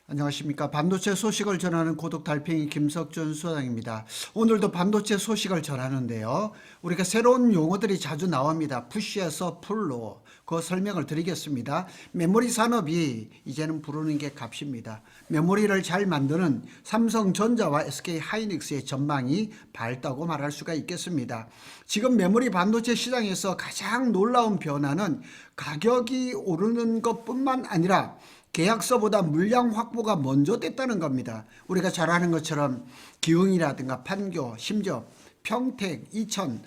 안녕하십니까. 반도체 소식을 전하는 고독 달팽이 김석준 수사장입니다. 오늘도 반도체 소식을 전하는데요. 우리가 새로운 용어들이 자주 나옵니다. 푸시에서 풀로 그 설명을 드리겠습니다. 메모리 산업이 이제는 부르는 게 값입니다. 메모리를 잘 만드는 삼성전자와 SK하이닉스의 전망이 밝다고 말할 수가 있겠습니다. 지금 메모리 반도체 시장에서 가장 놀라운 변화는 가격이 오르는 것뿐만 아니라 계약서보다 물량 확보가 먼저 됐다는 겁니다. 우리가 잘 아는 것처럼 기흥이라든가 판교, 심지어 평택, 이천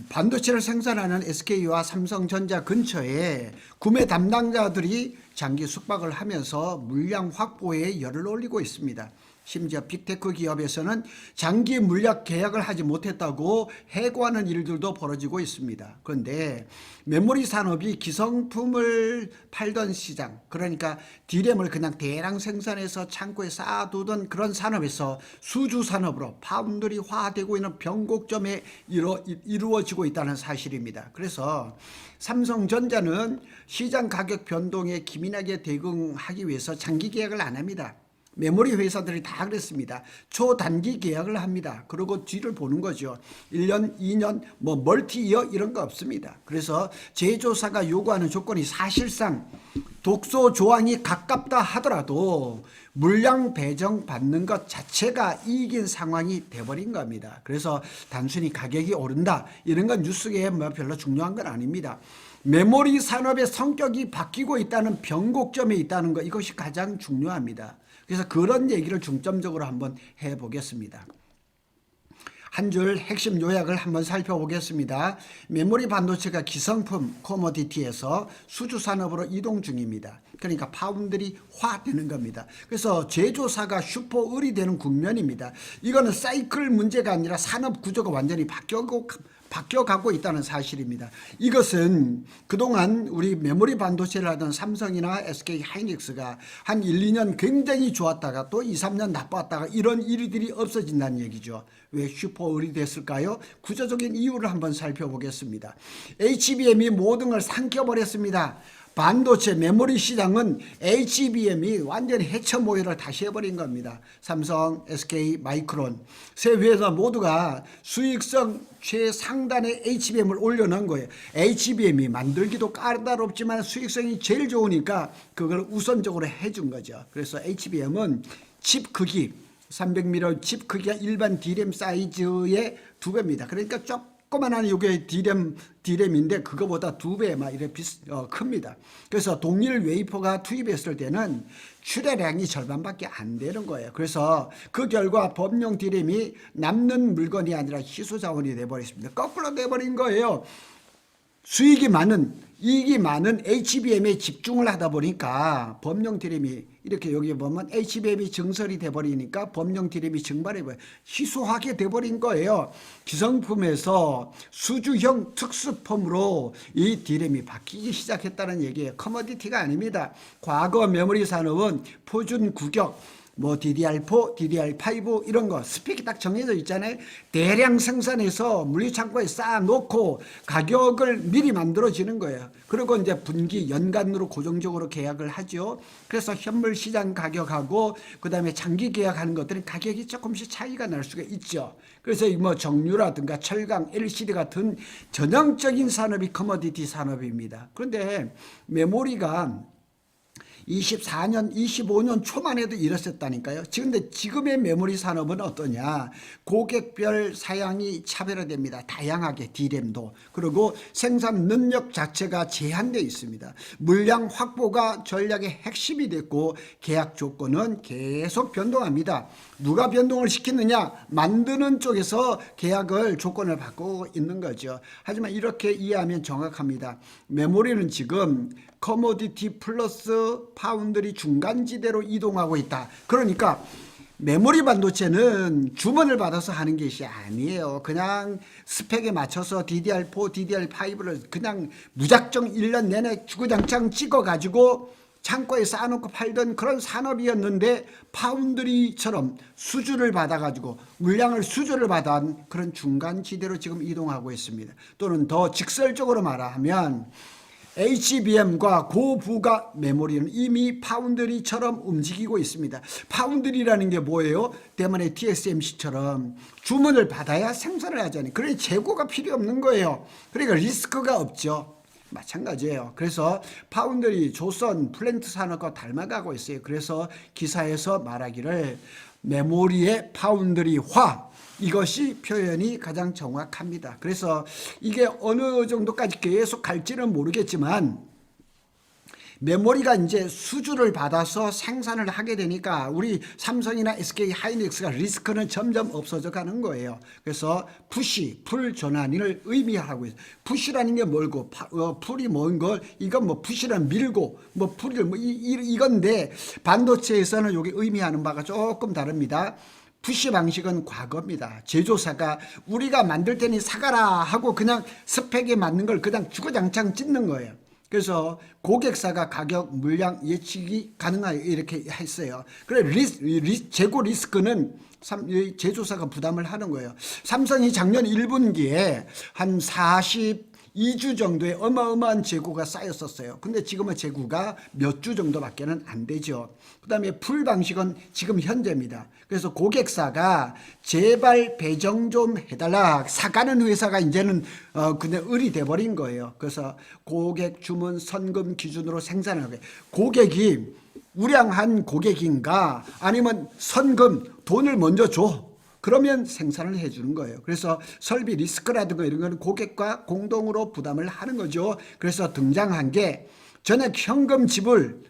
반도체를 생산하는 SK와 삼성전자 근처에 구매 담당자들이 장기 숙박을 하면서 물량 확보에 열을 올리고 있습니다. 심지어 빅테크 기업에서는 장기 물량 계약을 하지 못했다고 해고하는 일들도 벌어지고 있습니다. 그런데 메모리 산업이 기성품을 팔던 시장, 그러니까 D램을 그냥 대량 생산해서 창고에 쌓아두던 그런 산업에서 수주 산업으로 파운드리화되고 있는 변곡점에 이루어지고 있다는 사실입니다. 그래서 삼성전자는 시장 가격 변동에 기민하게 대응하기 위해서 장기 계약을 안 합니다. 메모리 회사들이 다 그랬습니다. 초단기 계약을 합니다. 그리고 뒤를 보는 거죠. 1년, 2년, 멀티이어 이런 거 없습니다. 그래서 제조사가 요구하는 조건이 사실상 독소 조항이 가깝다 하더라도 물량 배정 받는 것 자체가 이익인 상황이 돼버린 겁니다. 그래서 단순히 가격이 오른다 이런 건 뉴스에 별로 중요한 건 아닙니다. 메모리 산업의 성격이 바뀌고 있다는 변곡점에 있다는 것, 이것이 가장 중요합니다. 그래서 그런 얘기를 중점적으로 한번 해보겠습니다. 한 줄 핵심 요약을 한번 살펴보겠습니다. 메모리 반도체가 기성품 코모디티에서 수주 산업으로 이동 중입니다. 그러니까 파운드리화 되는 겁니다. 그래서 제조사가 슈퍼을이 되는 국면입니다. 이거는 사이클 문제가 아니라 산업 구조가 완전히 바뀌어가고 있다는 사실입니다. 이것은 그동안 우리 메모리 반도체를 하던 삼성이나 SK하이닉스가 한 1, 2년 굉장히 좋았다가 또 2, 3년 나빴다가 이런 일들이 없어진다는 얘기죠. 왜 슈퍼을이 됐을까요? 구조적인 이유를 한번 살펴보겠습니다. HBM이 모든 걸 삼켜버렸습니다. 반도체 메모리 시장은 HBM이 완전히 해처 모여를 다시 해버린 겁니다. 삼성, SK, 마이크론 세 회사 모두가 수익성 최상단의 HBM을 올려놓은 거예요. HBM이 만들기도 까다롭지만 수익성이 제일 좋으니까 그걸 우선적으로 해준 거죠. 그래서 HBM은 칩 크기 300mm 칩 크기가 일반 D램 사이즈의 2배입니다. 그러니까 조그만한 이게 D램인데 그거보다 2배 막 이렇게 큽니다. 그래서 동일 웨이퍼가 투입했을 때는 출하량이 절반밖에 안 되는 거예요. 그래서 그 결과 범용 D램이 남는 물건이 아니라 희소 자원이 돼버렸습니다. 거꾸로 돼버린 거예요. 수익이 많은 이익이 많은 HBM에 집중을 하다 보니까 범용 D램이 이렇게 여기 보면 HBM이 증설이 돼버리니까 범용 D램이 증발해버려요. 희소하게 돼버린 거예요. 기성품에서 수주형 특수품으로 이 D램이 바뀌기 시작했다는 얘기예요. 커머디티가 아닙니다. 과거 메모리 산업은 표준 구격 DDR4, DDR5 이런 거 스펙이 딱 정해져 있잖아요. 대량 생산해서 물류창고에 쌓아놓고 가격을 미리 만들어지는 거예요. 그리고 이제 분기, 연간으로 고정적으로 계약을 하죠. 그래서 현물 시장 가격하고 그 다음에 장기 계약하는 것들은 가격이 조금씩 차이가 날 수가 있죠. 그래서 정유라든가 철강, LCD 같은 전형적인 산업이 커머디티 산업입니다. 그런데 메모리가 24년, 25년 초만 해도 이랬었다니까요. 근데 지금의 메모리 산업은 어떠냐. 고객별 사양이 차별화됩니다. 다양하게 D램도. 그리고 생산 능력 자체가 제한되어 있습니다. 물량 확보가 전략의 핵심이 됐고 계약 조건은 계속 변동합니다. 누가 변동을 시키느냐? 만드는 쪽에서 계약을 조건을 바꾸고 있는 거죠. 하지만 이렇게 이해하면 정확합니다. 메모리는 지금 커모디티 플러스 파운드리 중간지대로 이동하고 있다. 그러니까 메모리 반도체는 주문을 받아서 하는 것이 아니에요. 그냥 스펙에 맞춰서 DDR4, DDR5를 그냥 무작정 1년 내내 주구장창 찍어가지고 창고에 쌓아놓고 팔던 그런 산업이었는데 파운드리처럼 수주를 받아가지고 물량을 수주를 받아 그런 중간지대로 지금 이동하고 있습니다. 또는 더 직설적으로 말하면 HBM과 고부가 메모리는 이미 파운드리처럼 움직이고 있습니다. 파운드리라는 게 뭐예요? 대만의 TSMC처럼 주문을 받아야 생산을 하잖아요. 그러니 재고가 필요 없는 거예요. 그러니까 리스크가 없죠. 마찬가지예요. 그래서 파운드리, 조선, 플랜트 산업과 닮아가고 있어요. 그래서 기사에서 말하기를 메모리의 파운드리화, 이것이 표현이 가장 정확합니다. 그래서 이게 어느 정도까지 계속 갈지는 모르겠지만 메모리가 이제 수주를 받아서 생산을 하게 되니까 우리 삼성이나 SK 하이닉스가 리스크는 점점 없어져 가는 거예요. 그래서 푸시, 풀 전환을 의미하고 있어요. 푸시라는 게 뭘고, 풀이 뭔 걸, 이건 뭐 푸시는 밀고, 뭐 풀을 뭐 이건데 반도체에서는 여기 의미하는 바가 조금 다릅니다. 푸시 방식은 과거입니다. 제조사가 우리가 만들 테니 사가라 하고 그냥 스펙에 맞는 걸 그냥 주구장창 찢는 거예요. 그래서 고객사가 가격, 물량 예측이 가능하게 이렇게 했어요. 그래 재고 리스크는 제조사가 부담을 하는 거예요. 삼성이 작년 1분기에 한 42주 정도의 어마어마한 재고가 쌓였었어요. 근데 지금은 재고가 몇 주 정도밖에는 안 되죠. 그 다음에 풀 방식은 지금 현재입니다. 그래서 고객사가 제발 배정 좀 해달라 사가는 회사가 이제는 그냥 을이 돼버린 거예요. 그래서 고객 주문 선금 기준으로 생산을 하게, 고객이 우량한 고객인가 아니면 선금 돈을 먼저 줘, 그러면 생산을 해주는 거예요. 그래서 설비 리스크라든가 이런 거는 고객과 공동으로 부담을 하는 거죠. 그래서 등장한 게 전액 현금 지불,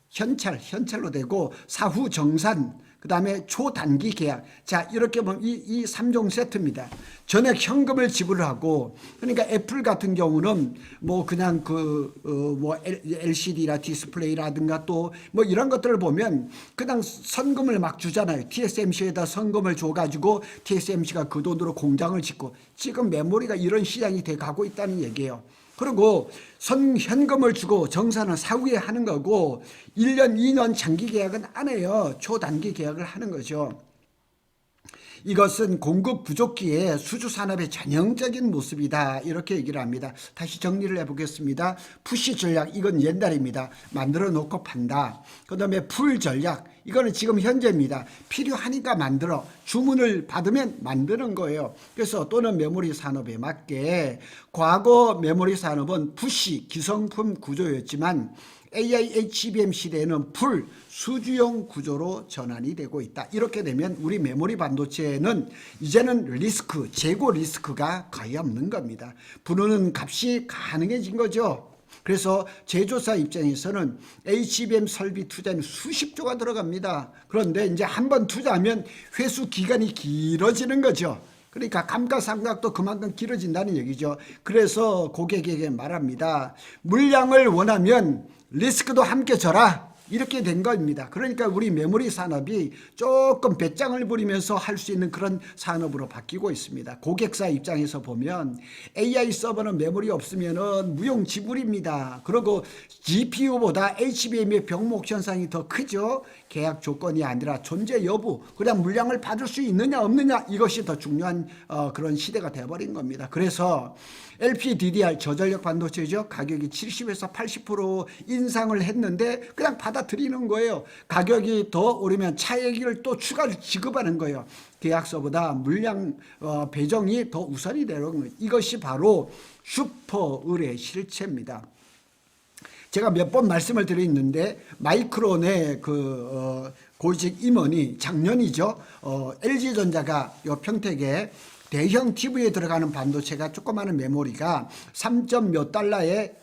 현찰로 되고 사후 정산, 그 다음에 초단기 계약. 자, 이렇게 보면 이 3종 세트입니다. 전액 현금을 지불하고, 그러니까 애플 같은 경우는 뭐 그냥 뭐 LCD라 디스플레이라든가 또 뭐 이런 것들을 보면 그냥 선금을 막 주잖아요. TSMC에다 선금을 줘가지고 TSMC가 그 돈으로 공장을 짓고, 지금 메모리가 이런 시장이 돼 가고 있다는 얘기예요. 그리고 현금을 주고 정산은 사후에 하는 거고 1년, 2년 장기 계약은 안 해요. 초단기 계약을 하는 거죠. 이것은 공급 부족기에 수주산업의 전형적인 모습이다, 이렇게 얘기를 합니다. 다시 정리를 해보겠습니다. 푸시 전략, 이건 옛날입니다. 만들어 놓고 판다. 그 다음에 풀 전략, 이거는 지금 현재입니다. 필요하니까 만들어, 주문을 받으면 만드는 거예요. 그래서 또는 메모리 산업에 맞게 과거 메모리 산업은 푸시, 기성품 구조였지만 AI HBM 시대에는 풀, 수주용 구조로 전환이 되고 있다. 이렇게 되면 우리 메모리 반도체는 이제는 리스크, 재고 리스크가 거의 없는 겁니다. 부르는 값이 가능해진 거죠. 그래서 제조사 입장에서는 HBM 설비 투자는 수십조가 들어갑니다. 그런데 이제 한번 투자하면 회수 기간이 길어지는 거죠. 그러니까 감가상각도 그만큼 길어진다는 얘기죠. 그래서 고객에게 말합니다. 물량을 원하면 리스크도 함께 져라, 이렇게 된 겁니다. 그러니까 우리 메모리 산업이 조금 배짱을 부리면서 할 수 있는 그런 산업으로 바뀌고 있습니다. 고객사 입장에서 보면 AI 서버는 메모리 없으면 무용지물입니다. 그리고 GPU보다 HBM의 병목 현상이 더 크죠. 계약 조건이 아니라 존재 여부, 그냥 물량을 받을 수 있느냐 없느냐, 이것이 더 중요한 그런 시대가 돼버린 겁니다. 그래서 LPDDR 저전력 반도체죠. 가격이 70에서 80% 인상을 했는데 그냥 받아들이는 거예요. 가격이 더 오르면 차액을 또 추가로 지급하는 거예요. 계약서보다 물량 배정이 더 우선이 되는 거예요. 이것이 바로 슈퍼을의 실체입니다. 제가 몇 번 말씀을 드렸는데 마이크론의 고위직 임원이 작년이죠. LG전자가 요 평택에 대형 TV에 들어가는 반도체가 조그마한 메모리가 3점 몇 달러에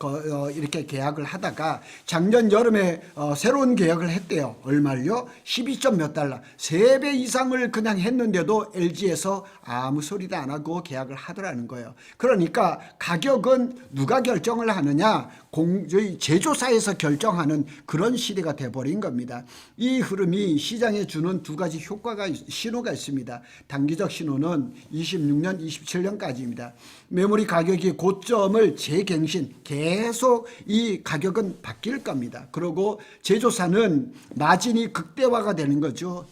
이렇게 계약을 하다가 작년 여름에 새로운 계약을 했대요. 얼마요? 12점 몇 달러. 3배 이상을 그냥 했는데도 LG에서 아무 소리도 안 하고 계약을 하더라는 거예요. 그러니까 가격은 누가 결정을 하느냐? 제조사에서 결정하는 그런 시대가 돼버린 겁니다. 이 흐름이 시장에 주는 두 가지 신호가 있습니다. 단기적 신호는 26년, 27년까지입니다. 메모리 가격이 고점을 재갱신, 계속 이 가격은 바뀔 겁니다. 그리고 제조사는 마진이 극대화가 되는 거죠.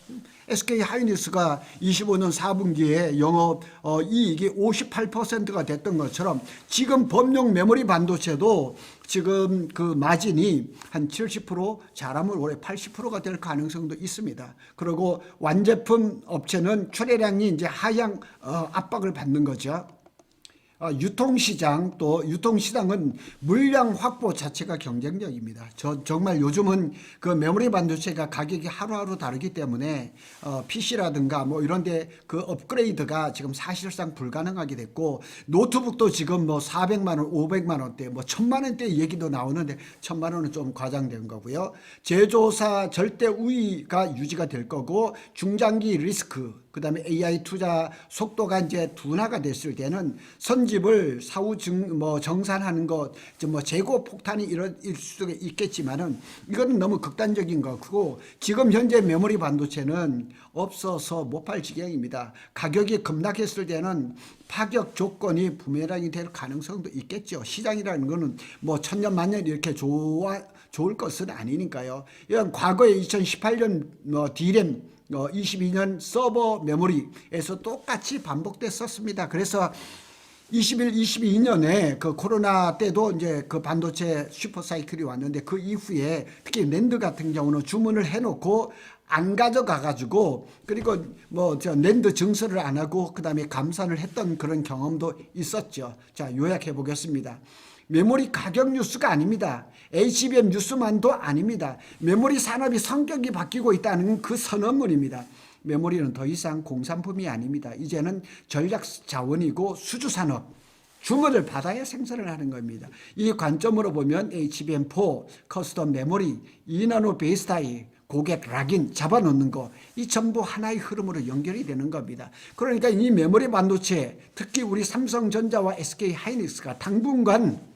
SK 하이닉스가 25년 4분기에 영업 이익이 58%가 됐던 것처럼 지금 범용 메모리 반도체도 지금 그 마진이 한 70% 잘하면 올해 80%가 될 가능성도 있습니다. 그리고 완제품 업체는 출하량이 이제 하향 압박을 받는 거죠. 유통시장 또 유통시장은 물량 확보 자체가 경쟁력입니다. 정말 요즘은 그 메모리 반도체가 가격이 하루하루 다르기 때문에 PC라든가 뭐 이런데 그 업그레이드가 지금 사실상 불가능하게 됐고 노트북도 지금 뭐 400만 원, 500만 원대, 뭐 1000만 원대 얘기도 나오는데 1000만 원은 좀 과장된 거고요. 제조사 절대 우위가 유지가 될 거고 중장기 리스크 그다음에 AI 투자 속도가 이제 둔화가 됐을 때는 선집을 사후 정산하는 것, 뭐 재고 폭탄이 일어날 수도 있겠지만은 이거는 너무 극단적인 거고 지금 현재 메모리 반도체는 없어서 못 팔 지경입니다. 가격이 급락했을 때는 파격 조건이 부메랑이 될 가능성도 있겠죠. 시장이라는 거는 뭐 천년 만년 이렇게 좋을 것은 아니니까요. 이건 과거에 2018년 D램 22년 서버 메모리에서 똑같이 반복됐었습니다. 그래서 22년에 그 코로나 때도 이제 그 반도체 슈퍼 사이클이 왔는데 그 이후에 특히 낸드 같은 경우는 주문을 해놓고 안 가져가 가지고 그리고 뭐 낸드 증설을 안 하고 그다음에 감산을 했던 그런 경험도 있었죠. 자, 요약해 보겠습니다. 메모리 가격 뉴스가 아닙니다. HBM 뉴스만도 아닙니다. 메모리 산업이 성격이 바뀌고 있다는 그 선언문입니다. 메모리는 더 이상 공산품이 아닙니다. 이제는 전략 자원이고 수주 산업, 주문을 받아야 생산을 하는 겁니다. 이 관점으로 보면 HBM4, 커스텀 메모리, 2나노 베이스 타입, 고객 락인 잡아놓는 거, 이 전부 하나의 흐름으로 연결이 되는 겁니다. 그러니까 이 메모리 반도체, 특히 우리 삼성전자와 SK 하이닉스가 당분간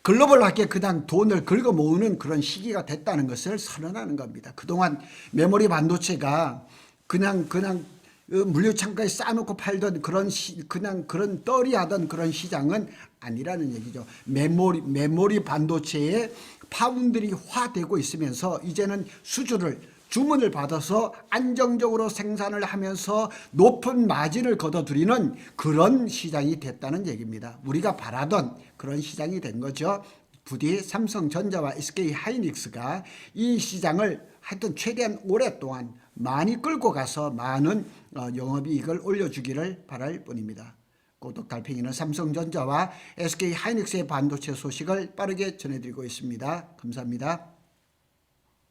글로벌하게 그냥 돈을 긁어 모으는 그런 시기가 됐다는 것을 선언하는 겁니다. 그동안 메모리 반도체가 그냥 물류창고에 쌓아놓고 팔던 그냥 그런 떨이하던 그런 시장은 아니라는 얘기죠. 메모리 반도체의 파운드리화되고 있으면서 이제는 주문을 받아서 안정적으로 생산을 하면서 높은 마진을 거둬들이는 그런 시장이 됐다는 얘기입니다. 우리가 바라던 그런 시장이 된 거죠. 부디 삼성전자와 SK 하이닉스가 이 시장을 하여튼 최대한 오랫동안 많이 끌고 가서 많은 영업이익을 올려주기를 바랄 뿐입니다. 고독 달팽이는 삼성전자와 SK 하이닉스의 반도체 소식을 빠르게 전해드리고 있습니다. 감사합니다.